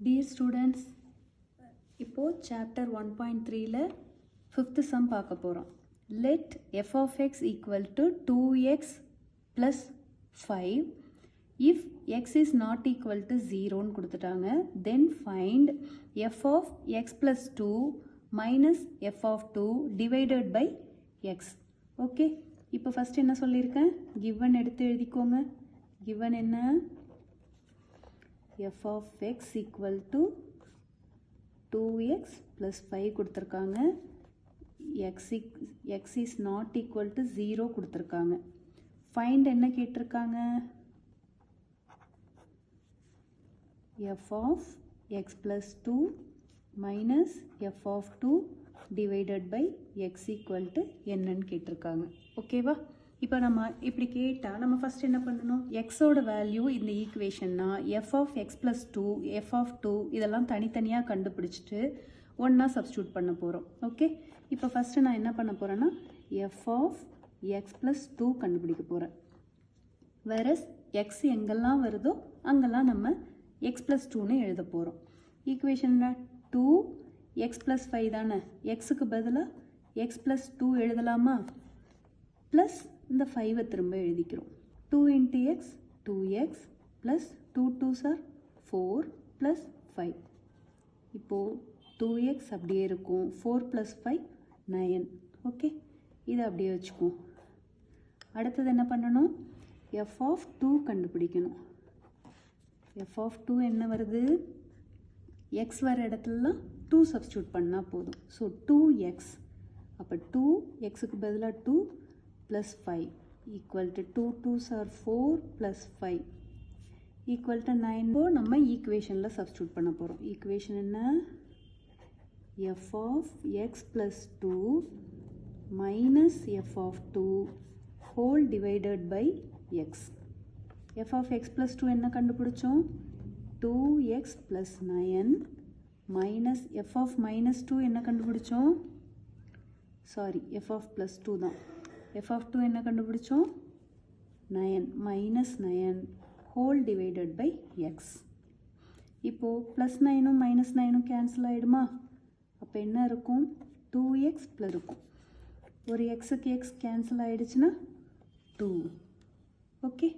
Dear students, இப்போ chapter 1.3ல 5th sum பார்க்க போறோம். Let f of x equal to 2x plus 5 if x is not equal to 0 ன்னு கொடுத்துட்டாங்க. Then find f of x plus 2 minus f of 2 divided by x. Okay, இப்போ first என்ன சொல்லியிருக்கேன்? Given எடுத்து எழுதிக்கோங்க. Given என்ன? f of x equal to 2x plus 5 கொடுத்திருக்காங்க. x is not equal to 0 கொடுத்திருக்காங்க. find என்ன கேட்டிருக்காங்க? f of x plus 2 minus f of 2 divided by x equal to என்னன்னு கேட்டிருக்காங்க. ஓகேவா? இப்போ நம்ம இப்படி கேட்டால் நம்ம ஃபஸ்ட் என்ன பண்ணணும்? எக்ஸோட வேல்யூ இந்த ஈக்குவேஷன்னா f of x plus 2 f of 2 இதெல்லாம் தனித்தனியாக கண்டுபிடிச்சிட்டு ஒன்றா சப்ஸ்டியூட் பண்ண போகிறோம். ஓகே, இப்போ ஃபஸ்ட்டு நான் என்ன பண்ண போகிறேன்னா f of x plus 2 கண்டுபிடிக்க போகிறேன். வேறஸ் எக்ஸ் எங்கெல்லாம் வருதோ அங்கெல்லாம் நம்ம x plus 2ன்னு எழுத போகிறோம். ஈக்குவேஷனில் 2x plus 5 தானே, எக்ஸுக்கு பதிலாக x plus 2 எழுதலாமா? ப்ளஸ் இந்த 5 திரும்ப எழுதிக்கிறோம். 2 into x 2x plus 2 2s are 4 plus 5. இப்போது 2x அப்படியே இருக்கும். 4 plus 5 9. ஓகே, இதை அப்படியே வச்சுக்குவோம். அடுத்தது என்ன பண்ணணும்? f of 2 கண்டுபிடிக்கணும். f of 2 என்ன வருது? x வர இடத்துலலாம் 2 சப்ஸ்டியூட் பண்ணால் போதும். ஸோ 2x, அப்போ 2xக்கு பதிலாக 2 plus 5 equal to 2 2s are 4 plus 5 equal to 9. இப்போ நம்ம ஈக்குவேஷனில் சப்ஸ்டியூட் பண்ண போகிறோம். ஈக்குவேஷன் என்ன? f of x plus 2 minus f of 2 whole divided by x. f of x plus 2 என்ன கண்டுபிடிச்சோம்? 2x plus 9 minus f of minus 2 என்ன கண்டுபிடிச்சோம்? சாரி, f of plus 2 தான். f of 2 என்ன கண்டுபிடிச்சோம்? 9 minus 9 whole divided by x. இப்போது plus 9ம் minus 9ம் cancel ஆகிடுமா? அப்போ என்ன இருக்கும்? 2x ப்ளஸ் இருக்கும். ஒரு எக்ஸுக்கு எக்ஸ் கேன்சல் ஆகிடுச்சுன்னா 2. ஓகே,